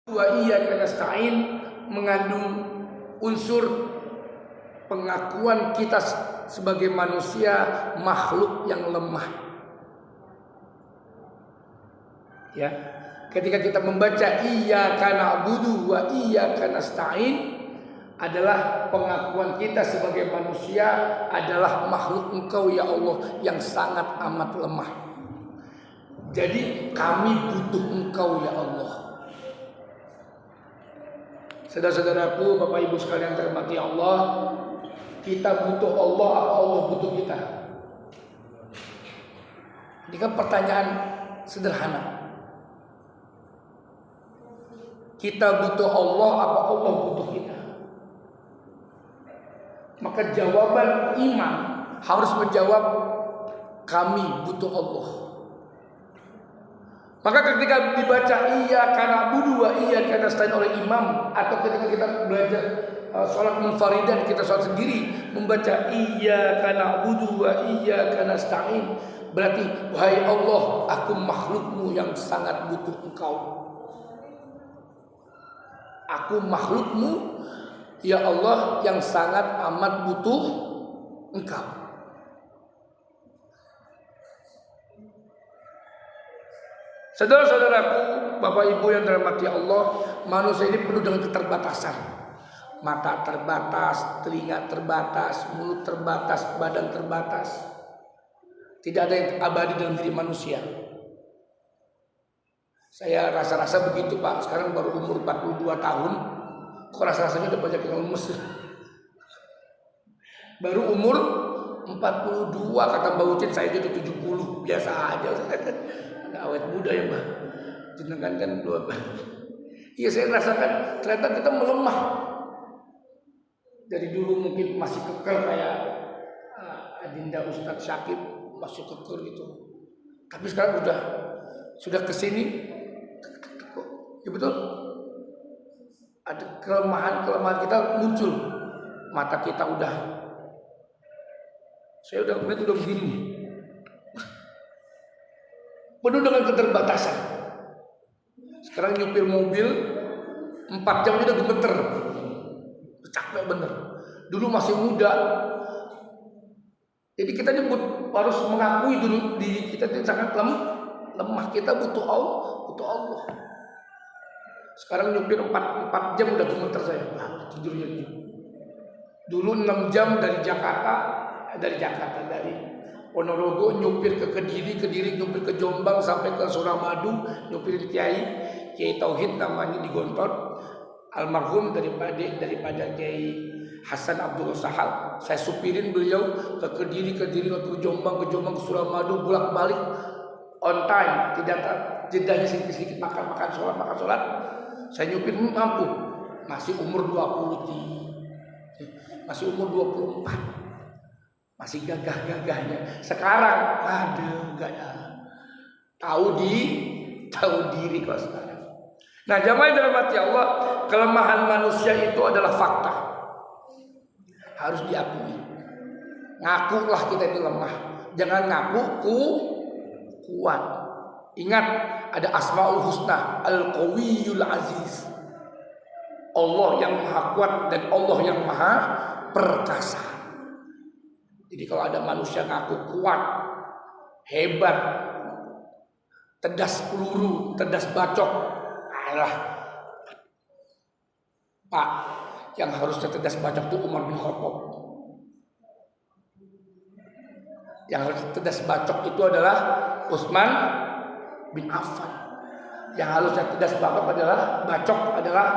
Wa iyyaka nasta'in mengandung unsur pengakuan kita sebagai manusia makhluk yang lemah. Ya, ketika kita membaca iyyaka na'budu wa iyyaka nasta'in adalah pengakuan kita sebagai manusia adalah makhluk Engkau ya Allah yang sangat amat lemah. Jadi kami butuh Engkau ya Allah. Saudara-saudaraku, Bapak Ibu sekalian terhormati Allah, kita butuh Allah apa Allah butuh kita? Ini kan pertanyaan sederhana. Kita butuh Allah apa Allah butuh kita? Maka jawaban iman harus menjawab kami butuh Allah. Maka ketika dibaca iyyaka na'budu wa iyyaka nasta'in oleh imam, atau ketika kita belajar sholat munfaridan, kita sholat sendiri membaca iyyaka na'budu wa iyyaka nasta'in, berarti wahai Allah, aku makhlukmu yang sangat butuh Engkau. Aku makhlukmu ya Allah yang sangat amat butuh Engkau. Saudara-saudaraku, Bapak Ibu yang dirahmati Allah, manusia ini penuh dengan keterbatasan. Mata terbatas, telinga terbatas, mulut terbatas, badan terbatas. Tidak ada yang abadi dalam diri manusia. Saya rasa-rasa begitu Pak, sekarang baru umur 42 tahun. Kok rasa-rasanya udah banyak yang lemes. Baru umur 42, kata Mbak Ucin saya jadi 70, biasa aja. Awet muda ya Mbak. Jenengan kan dua. Iya, saya rasakan ternyata kita melemah. Dari dulu mungkin masih kekal kayak Adinda Ustadz Syakib, masih kekal gitu. Tapi sekarang sudah kesini, ya betul. Ada kelemahan kita muncul. Mata kita saya udah begini. Penuh dengan keterbatasan. Sekarang nyupir mobil 4 jam udah gemeter. Capek bener. Dulu masih muda. Jadi kita harus mengakui dulu diri kita itu sangat lemah. Kita butuh Allah. Sekarang nyupir 4 jam udah gemeter saya. Tidurnya dulu. Dulu 6 jam dari Ponorogo nyupir ke Kediri nyupir ke Jombang sampai ke Suramadu, nyupir Kiai Tauhid namanya di Gontor, almarhum daripada Kiai Hasan Abdul Sahal. Saya supirin beliau ke Kediri ke Jombang ke Suramadu, bolak-balik on time, tidak jedanya sedikit makan sholat. Saya nyupir mampu, masih umur 23, masih umur 24. Masih gagah-gagahnya. Sekarang enggak ada. Tahu diri kalau sekarang. Nah, jamaah yang dirahmati Allah, kelemahan manusia itu adalah fakta. Harus diakui. Ngakulah kita itu lemah. Jangan ngaku kuat. Ingat, ada Asmaul Husna, Al-Qawiyul Aziz. Allah yang Maha Kuat dan Allah yang Maha Perkasa. Jadi kalau ada manusia ngaku kuat, hebat, tedas peluru, tedas bacok, Pak, yang harusnya tedas bacok itu Umar bin Khattab. Yang harus tedas bacok itu adalah Utsman bin Affan. Yang harusnya tedas bacok adalah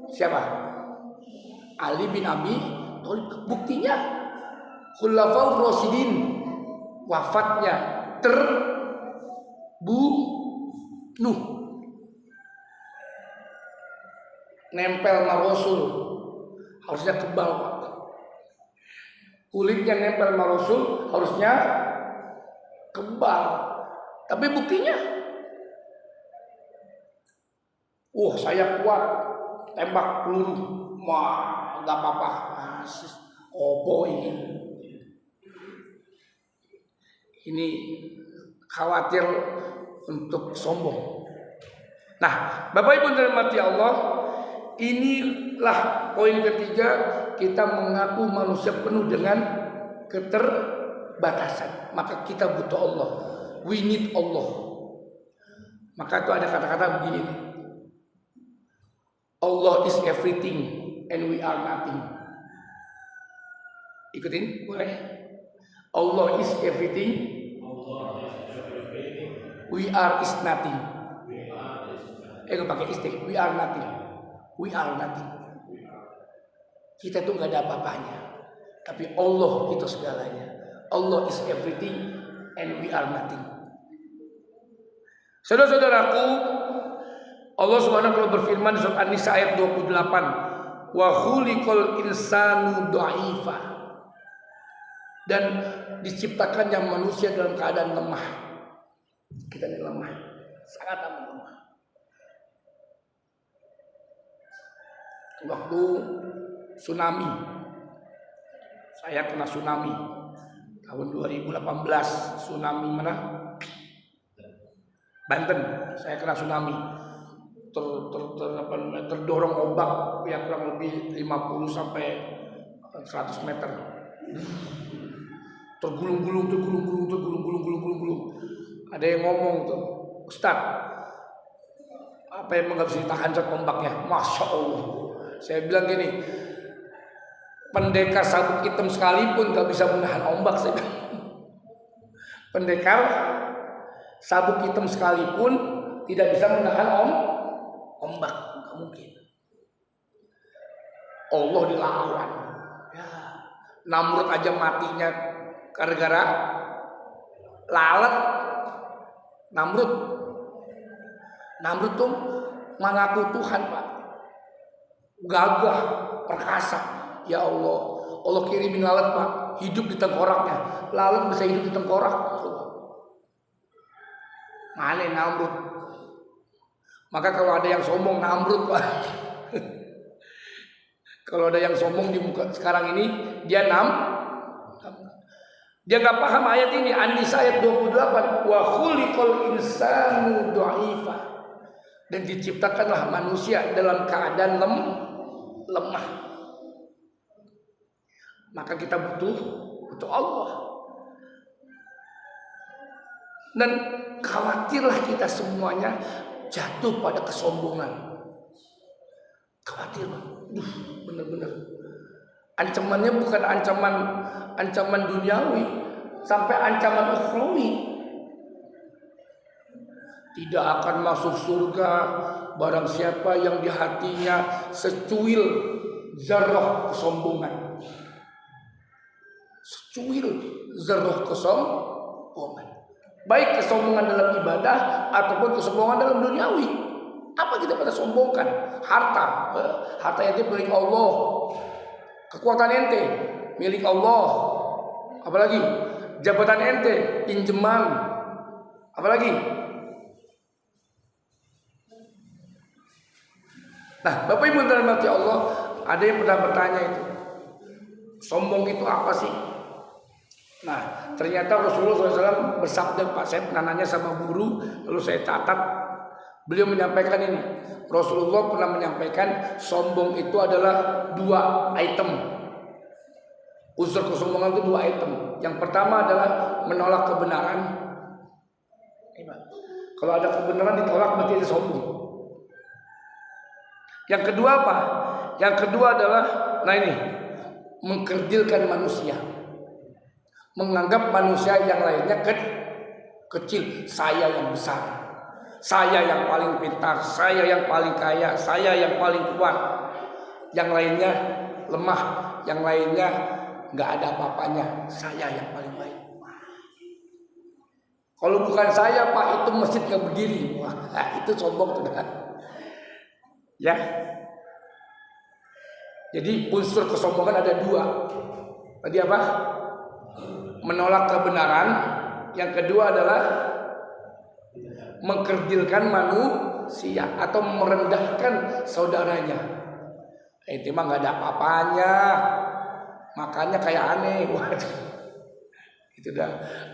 siapa? Ali bin Abi Thalib. Buktinya Khulafaur Rasyidin wafatnya terbunuh, nempel sama Rasul, harusnya kebal Pak. Kulitnya nempel sama Rasul harusnya kebal, tapi buktinya saya kuat, tembak peluru, nggak apa-apa, ini khawatir untuk sombong. Nah, Bapak Ibu dirahmati Allah, inilah poin ketiga, kita mengaku manusia penuh dengan keterbatasan. Maka kita butuh Allah. We need Allah. Maka itu ada kata-kata begini. Allah is everything and we are nothing. Ikutin, boleh? Allah is everything. We are is nothing. Pakai istilah. We are nothing. We are nothing. Kita tuh nggak ada apa-apanya. Tapi Allah itu segalanya. Allah is everything and we are nothing. Saudara-saudaraku, Allah Subhanahu wa taala berfirman di surat An-Nisa ayat 28, wa khuliqal insanu dha'ifa. Dan diciptakannya manusia dalam keadaan lemah. Kita ini lemah, sangat amat lemah. Waktu tsunami, saya kena tsunami tahun 2018, tsunami mana? Banten, saya kena tsunami. Terdorong ombak yang kurang lebih 50 sampai 100 meter. Tergulung-gulung. Ada yang ngomong tuh, Ustaz, apa yang nggak bisa ditahan ombaknya? Masya Allah. Saya bilang gini, pendekar sabuk hitam sekalipun nggak bisa menahan ombak. Saya bilang, pendekar sabuk hitam sekalipun tidak bisa menahan ombak, nggak mungkin. Allah dilawan. Ya. Namrud aja matinya gara-gara lalat. Namrud tuh mengaku Tuhan, Pak. Gagah, perkasa. Ya Allah, Allah kirimin lalat, Pak, hidup di tengkoraknya. Lalat bisa hidup di tengkorak. Mana Namrud? Maka kalau ada yang sombong, Namrud, Pak. Kalau ada yang sombong di muka sekarang ini, dia dia nggak paham ayat ini. An-Nisa ayat 28, wa khuliqal insanu dha'ifa. Dan diciptakanlah manusia dalam keadaan lemah. Maka kita butuh Allah. Dan khawatirlah kita semuanya jatuh pada kesombongan. Khawatir, benar-benar. Ancamannya bukan ancaman duniawi, sampai ancaman ukhrawi. Tidak akan masuk surga barang siapa yang di hatinya secuil zarah kesombongan. Secuil zarah kesombongan. Baik kesombongan dalam ibadah ataupun kesombongan dalam duniawi. Apa kita pada sombongkan? Harta ente milik Allah. Kekuatan ente milik Allah. Apalagi jabatan ente pinjaman. Apalagi? Nah, Bapak Ibu dirahmati Allah, ada yang pernah bertanya itu, sombong itu apa sih? Nah, ternyata Rasulullah SAW bersabda, Pak, saya pernah nanya sama guru, lalu saya catat, beliau menyampaikan ini. Rasulullah pernah menyampaikan sombong itu adalah 2 item. Unsur kesombongan itu 2 item. Yang pertama adalah menolak kebenaran. Kalau ada kebenaran ditolak berarti dia sombong. Yang kedua apa? Yang kedua adalah, mengkerdilkan manusia. Menganggap manusia yang lainnya kecil. Saya yang besar. Saya yang paling pintar. Saya yang paling kaya. Saya yang paling kuat. Yang lainnya lemah. Yang lainnya nggak ada apa-apanya. Saya yang paling baik. Kalau bukan saya, Pak, itu masjid nggak berdiri. Wah, itu sombong tuh kan. Ya, jadi unsur kesombongan ada 2. Tadi apa? Menolak kebenaran. Yang kedua adalah mengkerdilkan manusia atau merendahkan saudaranya. Itu mah nggak ada apa-apanya, makanya kayak aneh. Waduh,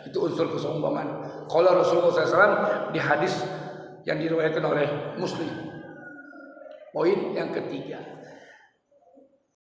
itu unsur kesombongan. Kalau Rasulullah SAW di hadis yang diriwayatkan oleh Muslim. Poin yang ketiga,